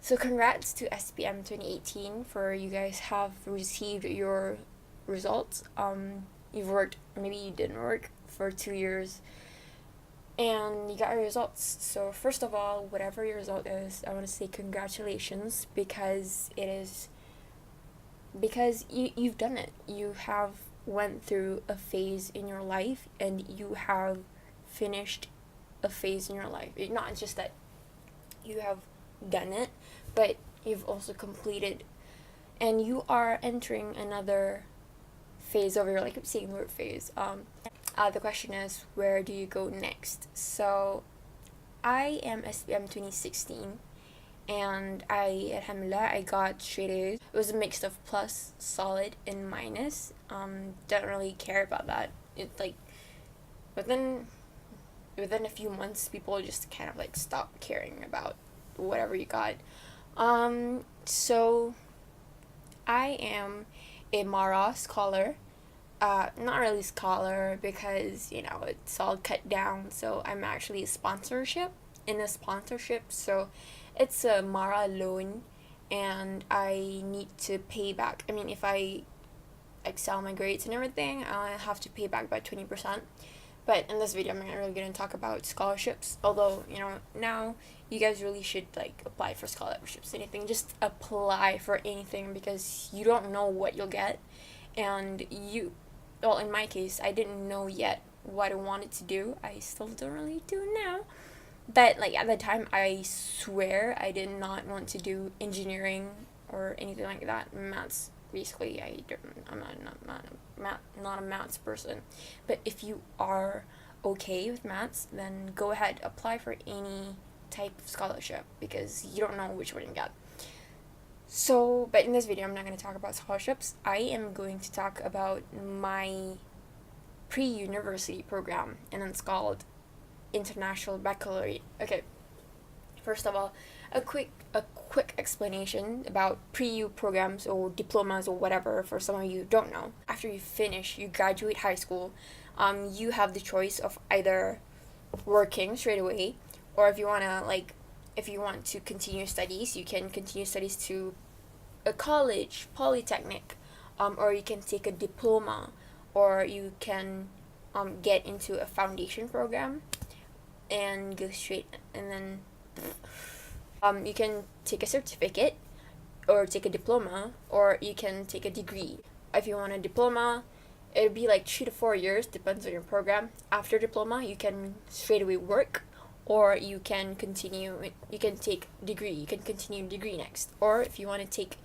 So congrats to SPM 2018 for you guys have received your results. You've worked, maybe you didn't work for 2 years and you got your results. So first of all, whatever your result is, I want to say congratulations because you've done it. You have went through a phase in your life and you have finished a phase in your life. It's not just that you have done it, but you've also completed, and you are entering another phase of your life. I keep saying the word phase. The question is, where do you go next? So I am SPM 2016, and alhamdulillah, I got straight A's. It was a mix of plus, solid, and minus. Don't really care about that. It's like within a few months, people just kind of like stop caring about whatever you got. So I am a Mara scholar. Not really scholar because it's all cut down. So I'm actually in a sponsorship. So it's a Mara loan, and I need to pay back. I mean, if I excel my grades and everything, I have to pay back by 20%. But in this video, I'm not really going to talk about scholarships. Although, now you guys really should apply for scholarships. Anything, just apply for anything because you don't know what you'll get. And in my case, I didn't know yet what I wanted to do. I still don't really do now. But at the time, I swear I did not want to do engineering or anything like that. Maths, basically, I'm not a maths person. But if you are okay with maths, then go ahead, apply for any type of scholarship because you don't know which one you get. So, but in this video, I'm not going to talk about scholarships. I am going to talk about my pre-university program, and it's called International Baccalaureate. Okay, first of all, a quick explanation about pre-U programs or diplomas or whatever for some of you who don't know. After you graduate high school, you have the choice of either working straight away, or if you want to continue studies, you can continue studies to a college, polytechnic, or you can take a diploma, or you can get into a foundation program and go straight, and then you can take a certificate or take a diploma, or you can take a degree. If you want a diploma, it'll be 3 to 4 years, depends on your program. After diploma, you can straight away work, or you can continue degree next. Or if you want to take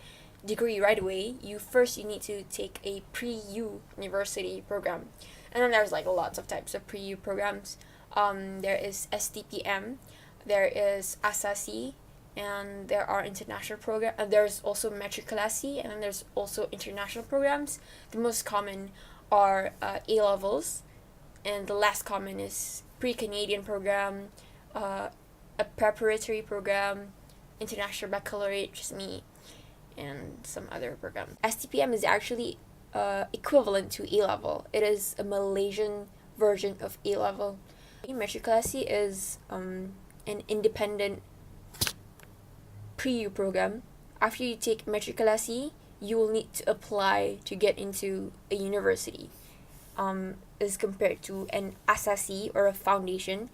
degree right away, you need to take a pre-U university program. And then there's lots of types of pre-U programs. There is SPTM, there is Asasi, and there are international programs. There's also Matrikulasi, and then there's also international programs. The most common are A-levels, and the less common is pre-Canadian program, a preparatory program, international baccalaureate, just me, and some other program. STPM is actually equivalent to A-level. It is a Malaysian version of A-level. Matrikulasi is an independent pre-U program. After you take Matrikulasi, you will need to apply to get into a university. As compared to an Asasi or a foundation,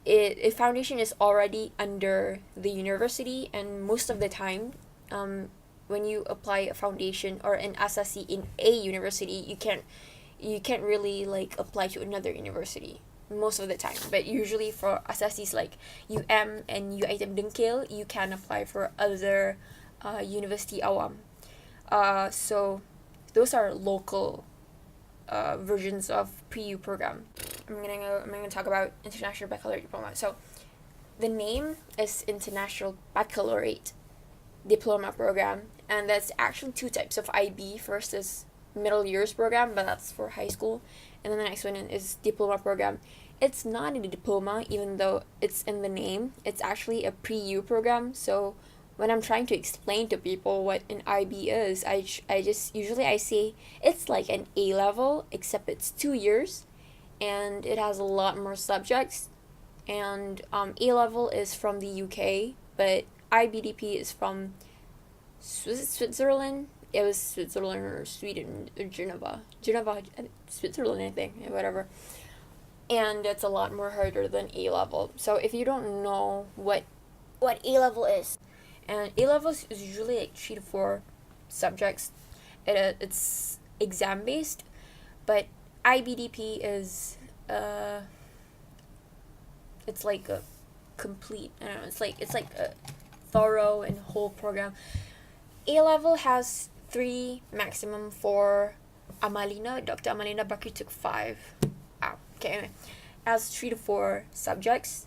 a foundation is already under the university, and most of the time, when you apply a foundation or an Asasi in a university, you can't really apply to another university most of the time. But usually for Asasis like UM and UITM Dengkil, you can apply for other university awam. So those are local versions of pre-U program. I'm gonna talk about International Baccalaureate Diploma. So the name is International Baccalaureate Diploma Program, and that's actually two types of IB. First is middle years program, but that's for high school, and then the next one is diploma program. It's not a diploma, even though it's in the name. It's actually a pre-U program. So when I'm trying to explain to people what an IB is, I say it's like an A-level, except it's 2 years, and it has a lot more subjects. And A-level is from the UK, but IBDP is from Switzerland. It was Switzerland or Sweden or Geneva, Switzerland, I think, whatever. And it's a lot more harder than A level. So if you don't know what A level is, and A level is usually like 3 to 4 subjects. It's exam based, but IBDP is it's like a complete. I don't know. It's like a thorough and whole program. A level has 3, maximum 4. Dr. Amalina Bakri took 5. Okay, anyway. Has 3 to 4 subjects,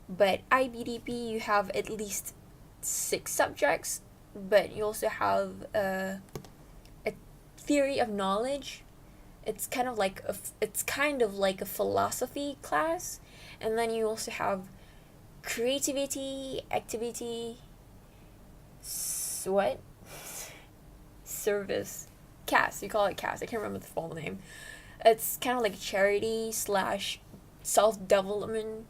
but IBDP you have at least 6 subjects, but you also have a theory of knowledge. It's kind of like a philosophy class, and then you also have creativity, activity, service, CAS. You call it CAS. I can't remember the full name. It's kind of like charity / self-development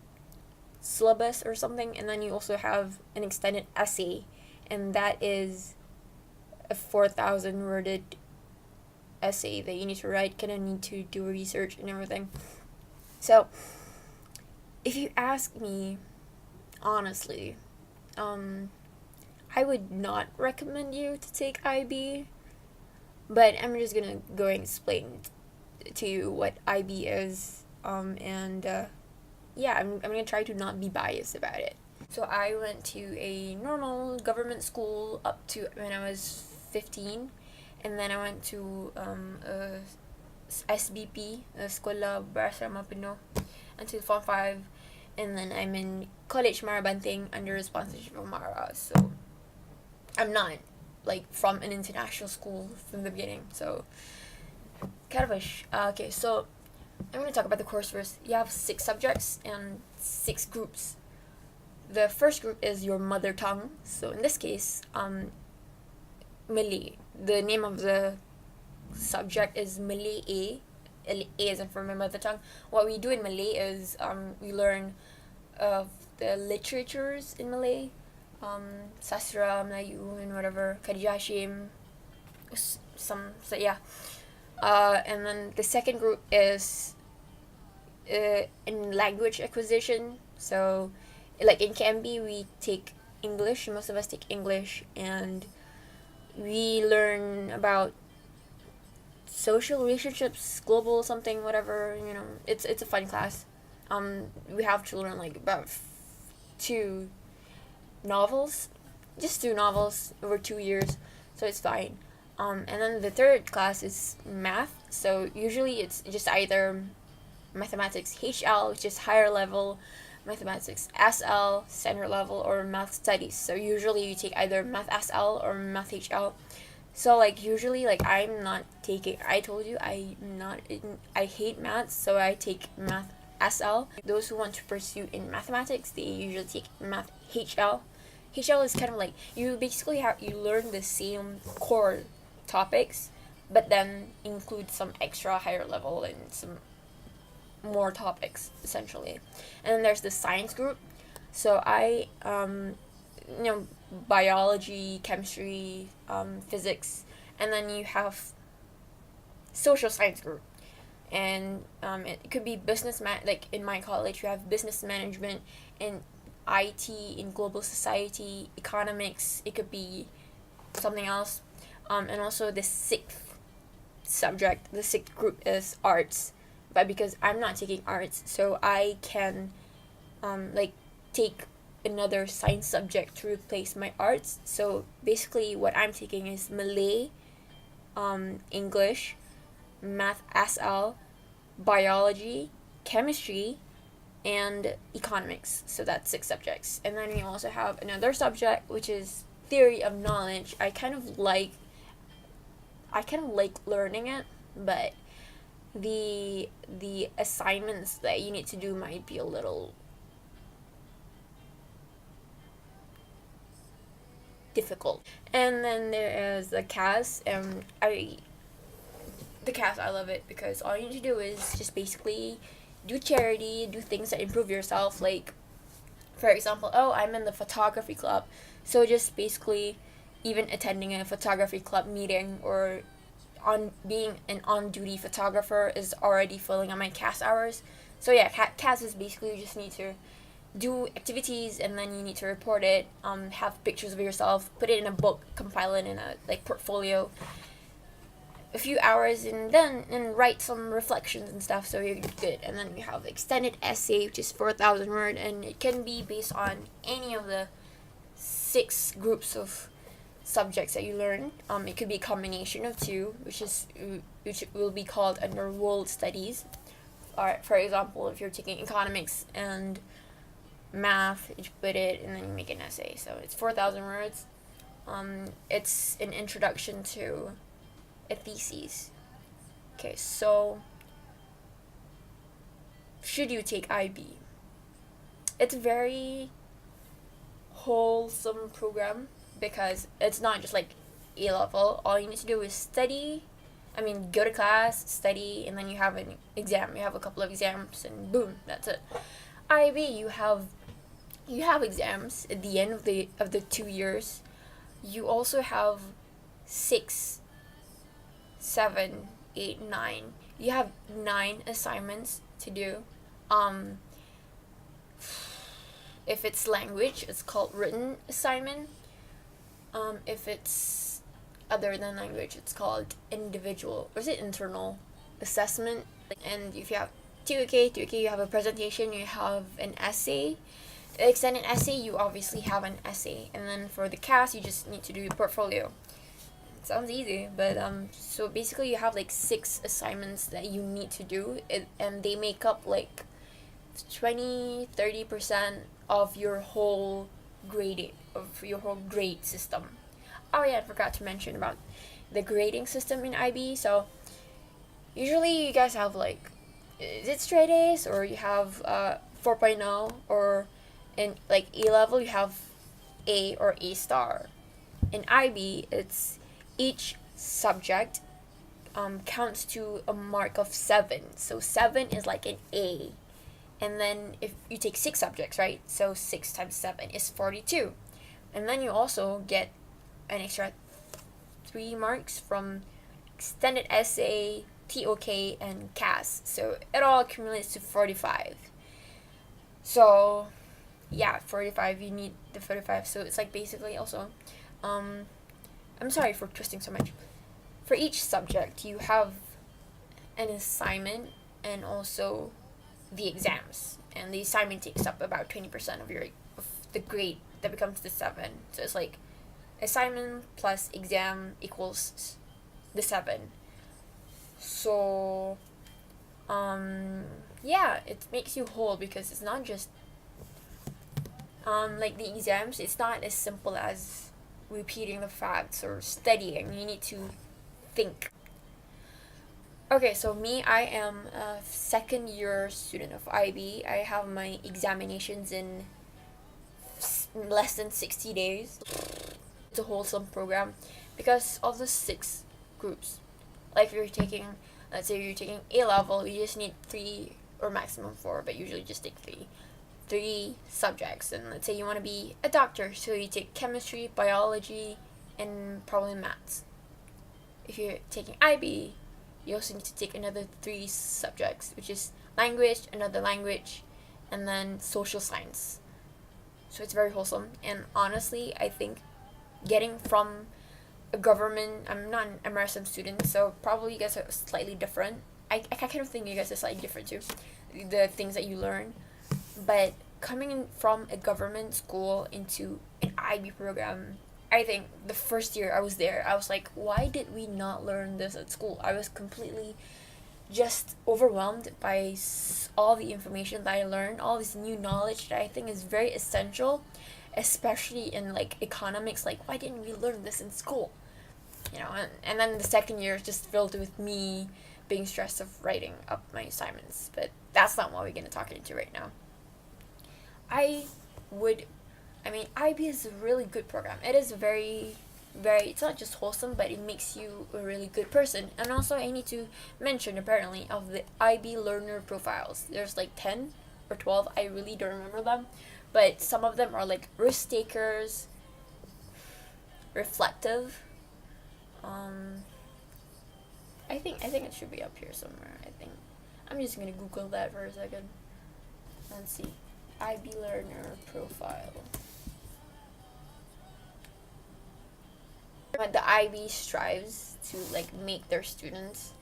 syllabus or something. And then you also have an extended essay, and that is a 4,000 worded essay that you need to write. Kind of need to do research and everything. So if you ask me honestly, I would not recommend you to take IB, but I'm just gonna go and explain to you what IB is, and yeah, I'm gonna try to not be biased about it. So I went to a normal government school up to when I was 15, and then I went to a SBP, a Sekolah Berasrama Penuh, until Form 5, and then I'm in College Marabanting under the sponsorship of Mara. So I'm not like from an international school from the beginning, so kind of okay, so I'm going to talk about the course first. You have 6 subjects and 6 groups. The first group is your mother tongue. So in this case, Malay. The name of the subject is Malay A. A is for my mother tongue. What we do in Malay is we learn of the literatures in Malay, Sastra, Melayu, and whatever, Khadijah Hashim, yeah. And then the second group is in language acquisition. So like in KMB we take English, most of us take English, and we learn about social relationships, global something, whatever, it's a fun class. We have to learn like about 2 novels, just 2 novels over 2 years, so it's fine. And then the third class is math. So usually it's just either mathematics HL, which is higher level, mathematics SL, standard level, or math studies. So usually you take either math SL or math HL. So like usually like I'm not taking, I told you I hate maths, so I take math SL. Those who want to pursue in mathematics, they usually take math HL. HL is kind of like you learn the same core topics, but then include some extra higher level and some more topics essentially. And then there's the science group. So I biology, chemistry, physics, and then you have social science group, and it could be like in my college we have business management and IT in global society, economics. It could be something else. And also the 6th group is arts, but because I'm not taking arts, so I can take another science subject to replace my arts. So basically what I'm taking is Malay, English, math SL, biology, chemistry, and economics. So that's 6 subjects. And then we also have another subject which is theory of knowledge. I kind of like learning it, but the assignments that you need to do might be a little difficult. And then there is the CAS, and the CAS, I love it because all you need to do is just basically do charity, do things that improve yourself. Like, for example, I'm in the photography club, So just basically, even attending a photography club meeting or on being an on-duty photographer is already filling up my CAS hours. So yeah, CAS is basically you just need to do activities and then you need to report it, have pictures of yourself, put it in a book, compile it in a like portfolio, a few hours, and then write some reflections and stuff, so you're good. And then you have extended essay, which is 4,000 word, and it can be based on any of the 6 groups of subjects that you learn. It could be a combination of 2, which will be called under world studies. Or for example, if you're taking economics and math, you put it and then you make an essay. So it's 4,000 words. It's an introduction to a thesis. Okay, so should you take IB? It's a very wholesome program because it's not just like A level. All you need to do is study. Go to class, study, and then you have an exam. You have a couple of exams, and boom, that's it. IB, you have exams at the end of the 2 years. You also have 6, 7, 8, 9. You have 9 assignments to do. If it's language, it's called written assignment. If it's other than language, it's called individual, or is it internal assessment? And if you have 2K, you have a presentation, you have an essay. Extended essay, you obviously have an essay. And then for the CAS, you just need to do a portfolio. It sounds easy, but so basically you have like 6 assignments that you need to do, and they make up like 20-30% of your whole grade system. Oh yeah, I forgot to mention about the grading system in IB. So usually you guys have like, is it straight A's, or you have 4.0, or in like A level you have A or A star. In IB, it's each subject counts to a mark of 7. So 7 is like an A. And then if you take 6 subjects, right? So 6 times 7 is 42. And then you also get an extra 3 marks from extended essay, TOK, and CAS. So it all accumulates to 45. So yeah, 45, you need the 45. So it's like basically also, I'm sorry for twisting so much. For each subject, you have an assignment and also the exams. And the assignment takes up about 20% of the grade that becomes the 7. So it's like assignment plus exam equals the 7. So yeah, it makes you whole because it's not just like the exams, it's not as simple as repeating the facts or studying. You need to think. Okay, so me, I am a 2nd year student of IB. I have my examinations in less than 60 days. It's a wholesome program because of the 6 groups. Like if you're taking, let's say you're taking A level, you just need 3 or maximum 4, but usually just take 3 subjects. And let's say you want to be a doctor, so you take chemistry, biology, and probably maths. If you're taking IB, you also need to take another 3 subjects, which is language, another language, and then social science. So it's very wholesome. And honestly, I think getting from a government, I'm not an MRSM student, so probably you guys are slightly different. I kind of think you guys are slightly different too, the things that you learn. But coming in from a government school into an IB program, I think the first year I was there, I was like, why did we not learn this at school? I was completely just overwhelmed by all the information that I learned, all this new knowledge that I think is very essential, especially in like economics. Like, why didn't we learn this in school? And then the 2nd year is just filled with me being stressed of writing up my assignments. But that's not what we're going to talk into right now. IB is a really good program. It is very, it's not just wholesome, but it makes you a really good person. And also, I need to mention, apparently, of the IB learner profiles. There's like 10 or 12, I really don't remember them. But some of them are like risk takers, reflective. I think it should be up here somewhere. I think I'm just gonna Google that for a second. Let's see, IB learner profile. What the IB strives to like make their students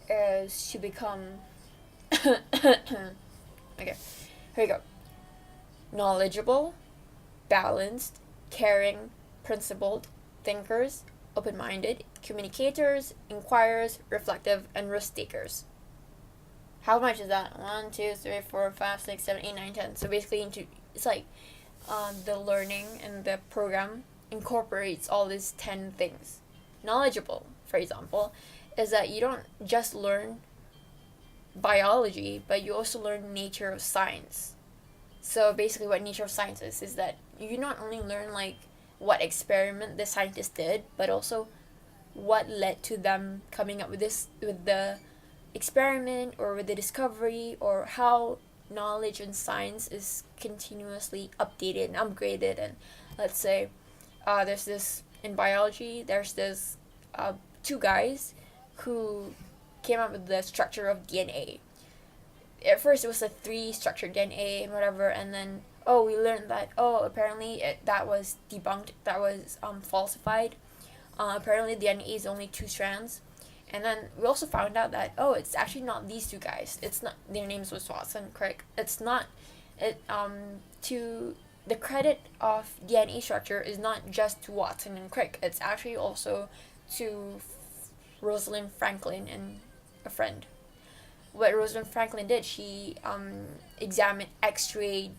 is to become okay, here we go. Knowledgeable, balanced, caring, principled, thinkers, open-minded, communicators, inquirers, reflective, and risk takers. How much is that? 1, 2, 3, 4, 5, 6, 7, 8, 9, 10. So basically, it's like the learning and the program incorporates all these 10 things. Knowledgeable, for example, is that you don't just learn biology, but you also learn nature of science. So basically what nature of science is that you not only learn like what experiment the scientist did, but also what led to them coming up with the experiment or with the discovery, or how knowledge in science is continuously updated and upgraded. And let's say there's this in biology, there's this two guys who came up with the structure of DNA. At first it was a 3 structured DNA and whatever, and then we learned that apparently that was debunked, that was falsified. Apparently DNA is only 2 strands. And then we also found out that it's actually not these 2 guys. It's not, their names was Watson, Crick. It's not to the credit of DNA structure is not just to Watson and Crick. It's actually also to Rosalind Franklin and a friend. What Rosalind Franklin did, she examined X-rays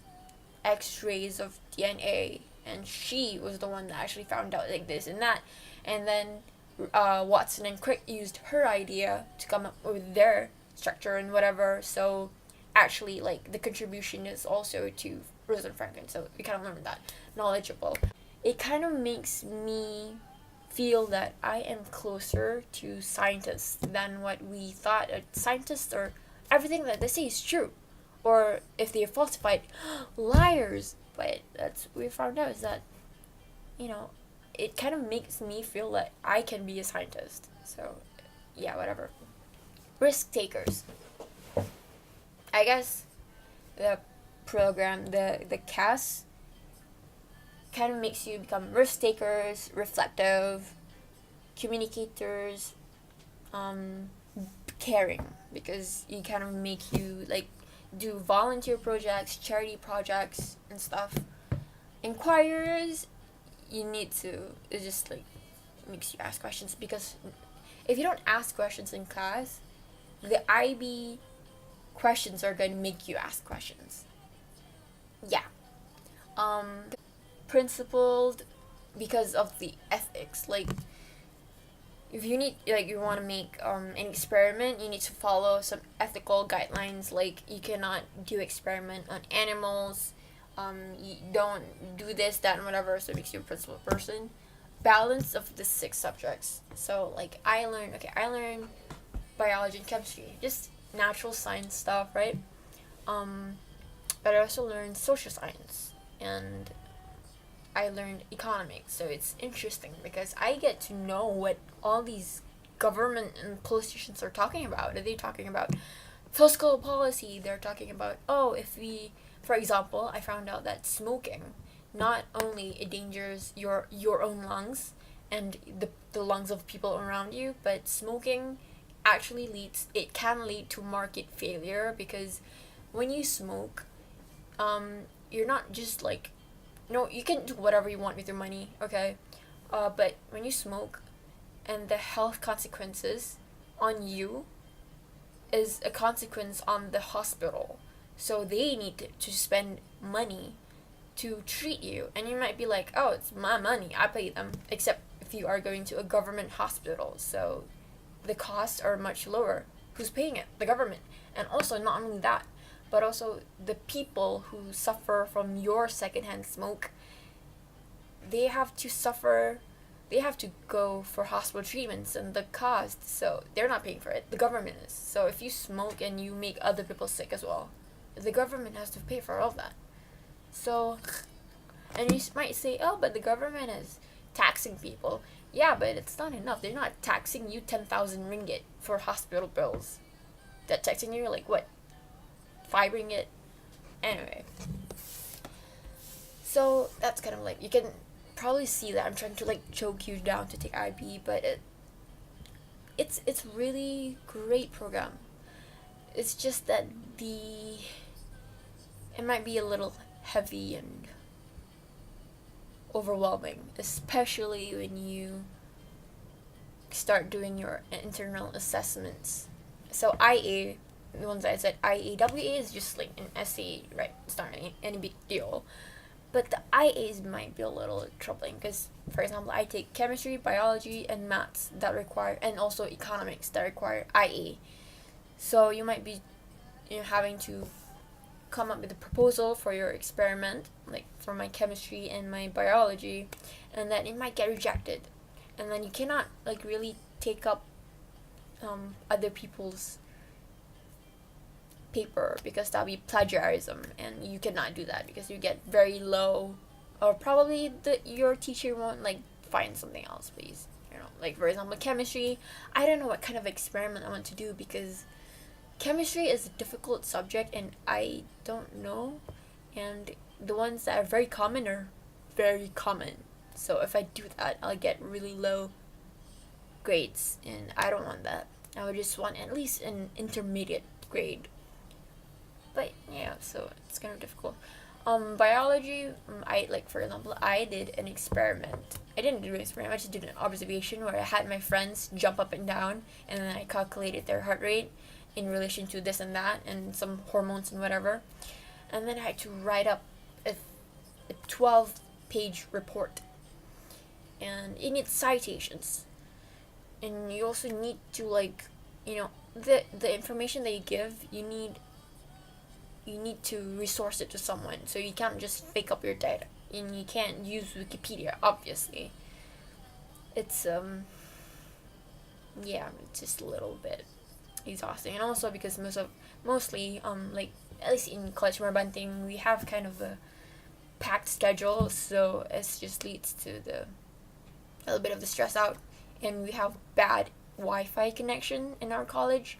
of DNA, and she was the one that actually found out like this and that. And then Watson and Crick used her idea to come up with their structure and whatever. So actually, like, the contribution is also to Rosalind Franklin. So we kind of learned that. Knowledgeable. It kind of makes me feel that I am closer to scientists than what we thought. Scientists are everything that they say is true, or if they are falsified, liars. But that's what we found out, is that it kind of makes me feel that I can be a scientist. So yeah, whatever. Risk takers. I guess the program, the CAS kind of makes you become risk takers, reflective, communicators, caring, because you kind of make you like do volunteer projects, charity projects and stuff. Inquirers, it just like makes you ask questions, because if you don't ask questions in class, the IB questions are going to make you ask questions. Yeah. Principled, because of the ethics. Like, if you want to make an experiment, you need to follow some ethical guidelines. Like, you cannot do experiment on animals. You don't do this, that, and whatever. So it makes you a principled person. Balance of the 6 subjects. So like I learned biology and chemistry, just natural science stuff, right? But I also learned social science, and I learned economics. So it's interesting because I get to know what all these government and politicians are talking about. Are they talking about fiscal policy? They're talking about, for example, I found out that smoking not only endangers your own lungs and the lungs of people around you, but smoking actually can lead to market failure, because when you smoke, you're not just like, you can do whatever you want with your money, okay? But when you smoke, and the health consequences on you is a consequence on the hospital. So they need to spend money to treat you. And you might be like, it's my money, I pay them. Except if you are going to a government hospital. So the costs are much lower. Who's paying it? The government. And also, not only that, but also the people who suffer from your secondhand smoke, they have to go for hospital treatments and the cost. So they're not paying for it. The government is. So if you smoke and you make other people sick as well, the government has to pay for all of that. So, and you might say, but the government is taxing people. Yeah, but it's not enough. They're not taxing you 10,000 ringgit for hospital bills. They're taxing you like what? 5 ringgit? Anyway. So that's kind of like, you can probably see that I'm trying to like choke you down to take IB, but it's really great program. It's just that it might be a little heavy and overwhelming, especially when you start doing your internal assessments. So IA, the ones I said, IA, WA is just like an essay, right? It's not any big deal. But the IAs might be a little troubling because, for example, I take chemistry, biology, and maths that require, and also economics that require IA. So you might be, having to come up with a proposal for your experiment, like for my chemistry and my biology, and then it might get rejected, and then you cannot like really take up other people's paper because that'll be plagiarism, and you cannot do that because you get very low, or probably your teacher won't like find something else, please. Like for example, chemistry, I don't know what kind of experiment I want to do because chemistry is a difficult subject and I don't know, and the ones that are very common are very common. So if I do that, I'll get really low grades, and I don't want that. I would just want at least an intermediate grade. But yeah, so it's kind of difficult. Biology, for example, I did an experiment. I didn't do an experiment, I just did an observation where I had my friends jump up and down, and then I calculated their heart rate in relation to this and that, and some hormones and whatever. And then I had to write up a 12-page report. And it needs citations. And you also need to the information that you give, you need to resource it to someone. So you can't just fake up your data, and you can't use Wikipedia, obviously. It's it's just a little bit exhausting, and also because mostly at least in College Marbanting, we have kind of a packed schedule, so it just leads to a little bit of the stress out, and we have bad Wi-Fi connection in our college,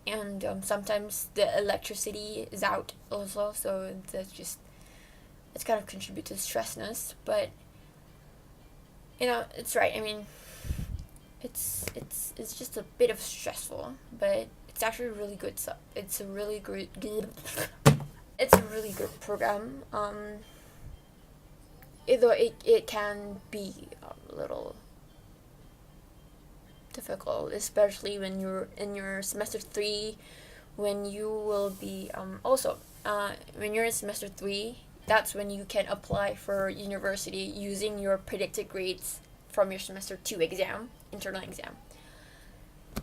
and sometimes the electricity is out also, so it's kind of contribute to stressness. But it's right. I mean, it's just a bit of stressful, but it's actually really good stuff. It's a really good program. Though it can be a little difficult, especially when you're in your semester 3, when you will be when you're in semester 3, that's when you can apply for university using your predicted grades from your semester 2 internal exam.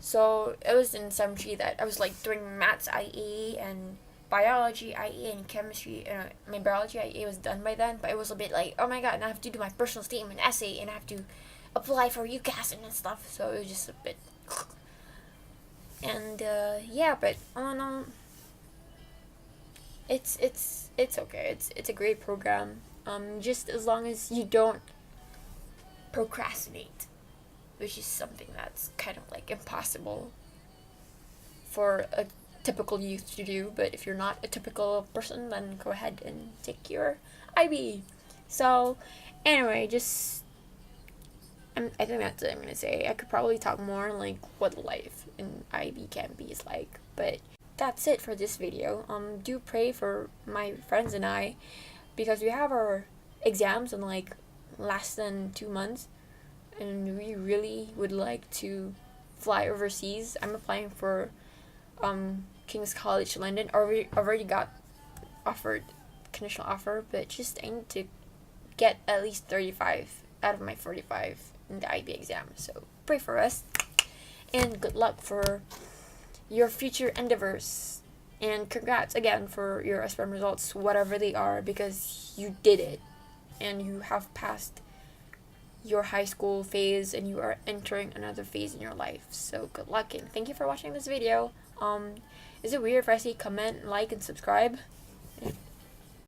So it was in sem 3 that I was like doing maths IA and biology IA and chemistry. My biology IA was done by then, but it was a bit like, oh my god, now I have to do my personal statement essay, and I have to apply for UCAS and stuff, so it was just a bit and but it's okay. It's a great program, just as long as you don't procrastinate, which is something that's kind of like impossible for a typical youth to do. But if you're not a typical person, then go ahead and take your IB. So anyway, I think that's what I'm gonna say. I could probably talk more on like what life in IB can be is like, but that's it for this video. Do pray for my friends and I, because we have our exams in like less than 2 months, and we really would like to fly overseas. I'm applying for King's College London. Already got offered conditional offer, but just I need to get at least 35 out of my 45 in the IB exam. So pray for us, and good luck for your future endeavors, and congrats again for your SPTM results, whatever they are, because you did it and you have passed your high school phase and you are entering another phase in your life. So good luck, and thank you for watching this video. Is it weird if I say comment, like, and subscribe?